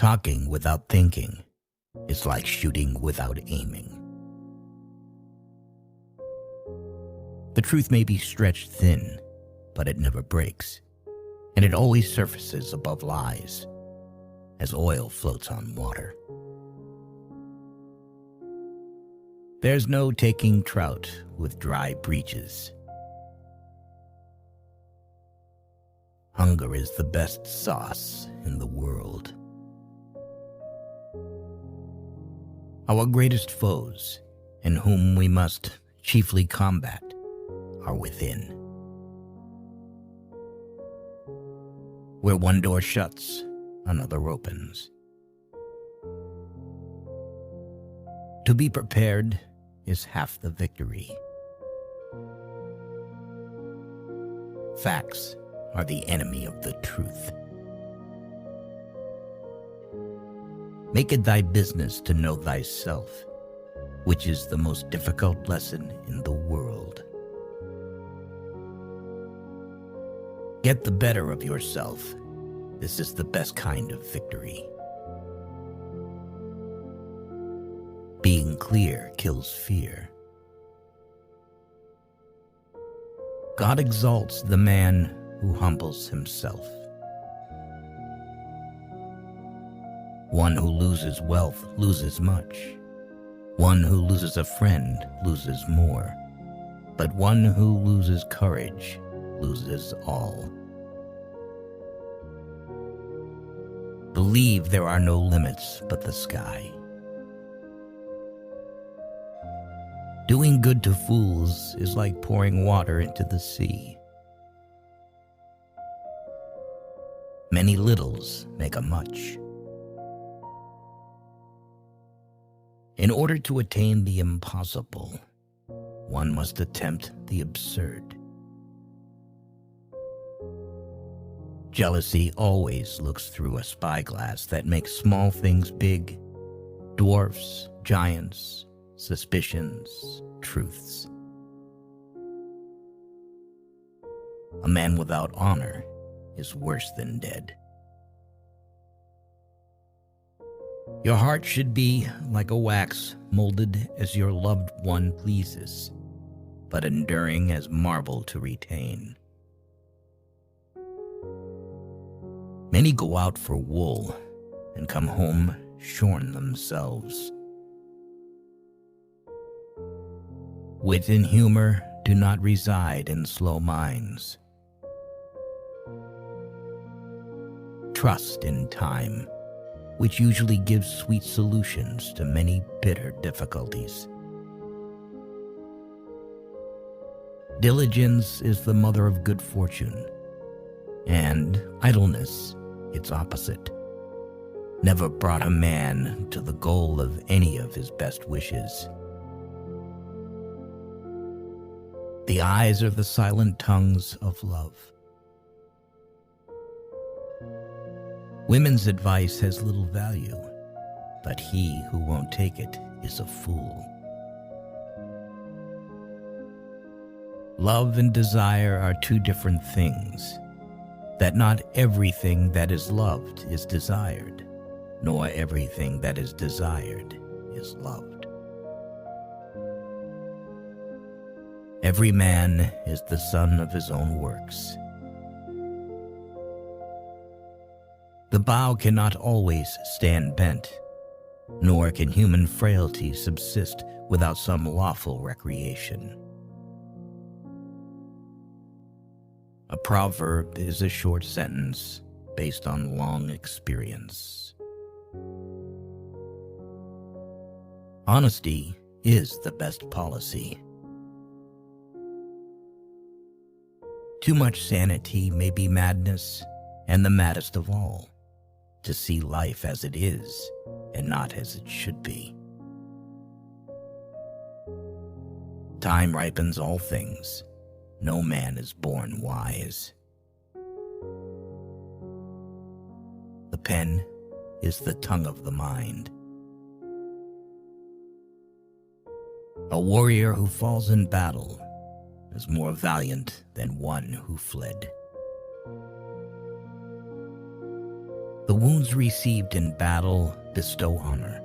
Talking without thinking is like shooting without aiming. The truth may be stretched thin, but it never breaks, and it always surfaces above lies, as oil floats on water. There's no taking trout with dry breeches. Hunger is the best sauce in the world. Our greatest foes, and whom we must chiefly combat, are within. Where one door shuts, another opens. To be prepared is half the victory. Facts are the enemy of the truth. Make it thy business to know thyself, which is the most difficult lesson in the world. Get the better of yourself. This is the best kind of victory. Being clear kills fear. God exalts the man who humbles himself. One who loses wealth loses much. One who loses a friend loses more. But one who loses courage loses all. Believe there are no limits but the sky. Doing good to fools is like pouring water into the sea. Many littles make a much. In order to attain the impossible, one must attempt the absurd. Jealousy always looks through a spyglass that makes small things big, dwarfs, giants, suspicions, truths. A man without honor is worse than dead. Your heart should be like a wax molded as your loved one pleases, but enduring as marble to retain. Many go out for wool and come home shorn themselves. Wit and humor do not reside in slow minds. Trust in time, which usually gives sweet solutions to many bitter difficulties. Diligence is the mother of good fortune, and idleness its opposite, never brought a man to the goal of any of his best wishes. The eyes are the silent tongues of love. Women's advice has little value, but he who won't take it is a fool. Love and desire are two different things, that not everything that is loved is desired, nor everything that is desired is loved. Every man is the son of his own works. The bow cannot always stand bent, nor can human frailty subsist without some lawful recreation. A proverb is a short sentence based on long experience. Honesty is the best policy. Too much sanity may be madness, and the maddest of all, to see life as it is and not as it should be. Time ripens all things. No man is born wise. The pen is the tongue of the mind. A warrior who falls in battle is more valiant than one who fled. The wounds received in battle bestow honor.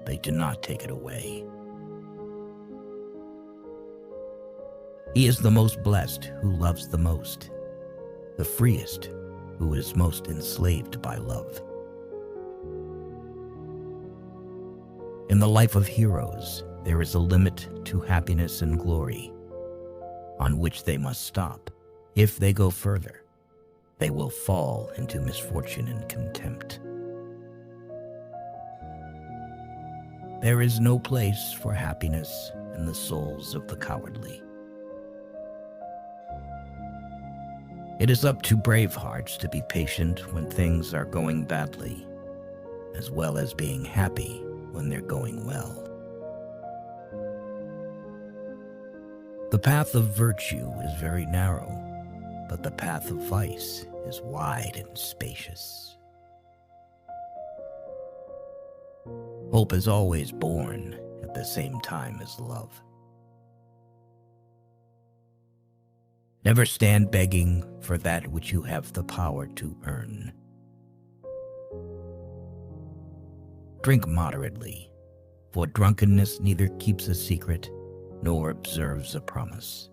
They do not take it away. He is the most blessed who loves the most, the freest who is most enslaved by love. In the life of heroes, there is a limit to happiness and glory, on which they must stop. If they go further, they will fall into misfortune and contempt. There is no place for happiness in the souls of the cowardly. It is up to brave hearts to be patient when things are going badly, as well as being happy when they're going well. The path of virtue is very narrow, but the path of vice is wide and spacious. Hope is always born at the same time as love. Never stand begging for that which you have the power to earn. Drink moderately, for drunkenness neither keeps a secret nor observes a promise.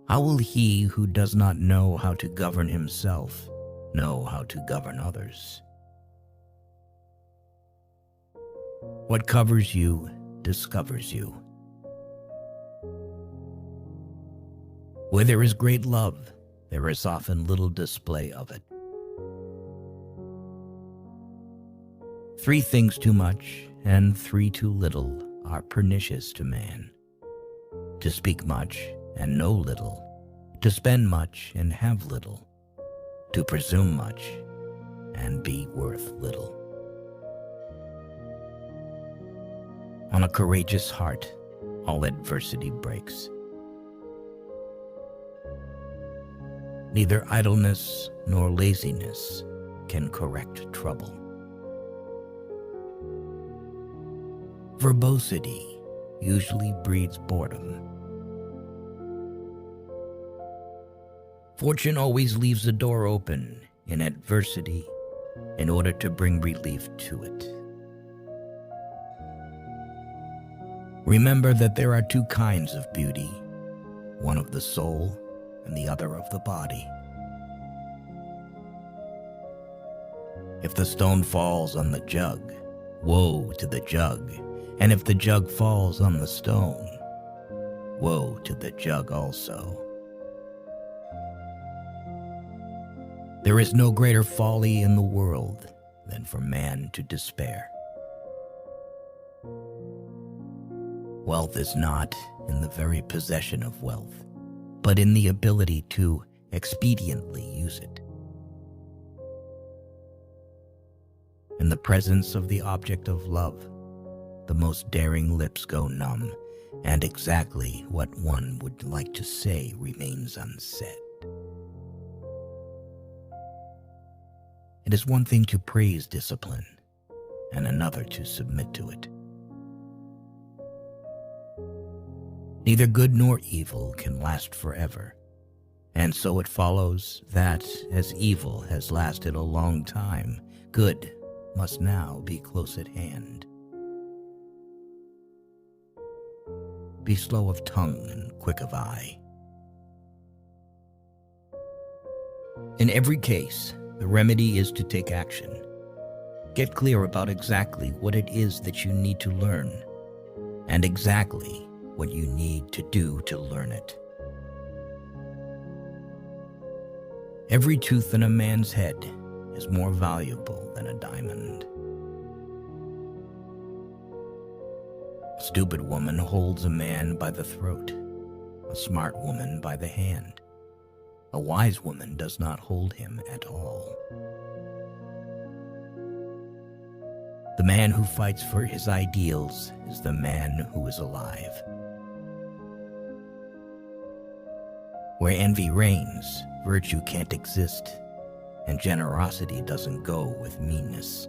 How will he who does not know how to govern himself know how to govern others? What covers you discovers you. Where there is great love, there is often little display of it. 3 things too much and 3 too little are pernicious to man: to speak much and know little, to spend much and have little, to presume much and be worth little. On a courageous heart, all adversity breaks. Neither idleness nor laziness can correct trouble. Verbosity usually breeds boredom. Fortune always leaves a door open in adversity in order to bring relief to it. Remember that there are 2 kinds of beauty, one of the soul and the other of the body. If the stone falls on the jug, woe to the jug, and if the jug falls on the stone, woe to the jug also. There is no greater folly in the world than for man to despair. Wealth is not in the very possession of wealth, but in the ability to expediently use it. In the presence of the object of love, the most daring lips go numb, and exactly what one would like to say remains unsaid. It is one thing to praise discipline, and another to submit to it. Neither good nor evil can last forever, and so it follows that, as evil has lasted a long time, good must now be close at hand. Be slow of tongue and quick of eye. In every case, the remedy is to take action. Get clear about exactly what it is that you need to learn, and exactly what you need to do to learn it. Every tooth in a man's head is more valuable than a diamond. A stupid woman holds a man by the throat, a smart woman by the hand. A wise woman does not hold him at all. The man who fights for his ideals is the man who is alive. Where envy reigns, virtue can't exist, and generosity doesn't go with meanness.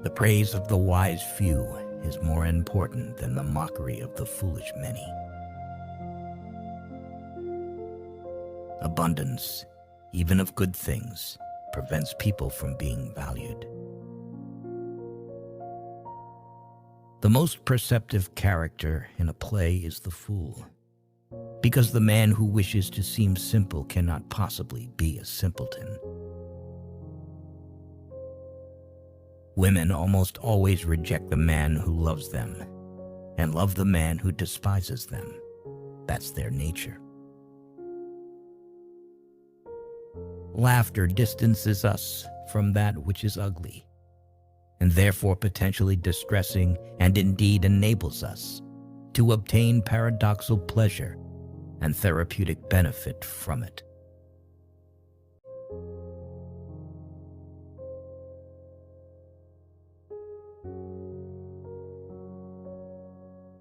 The praise of the wise few is more important than the mockery of the foolish many. Abundance, even of good things, prevents people from being valued. The most perceptive character in a play is the fool, because the man who wishes to seem simple cannot possibly be a simpleton. Women almost always reject the man who loves them and love the man who despises them. That's their nature. Laughter distances us from that which is ugly, and therefore potentially distressing, and indeed enables us to obtain paradoxal pleasure and therapeutic benefit from it.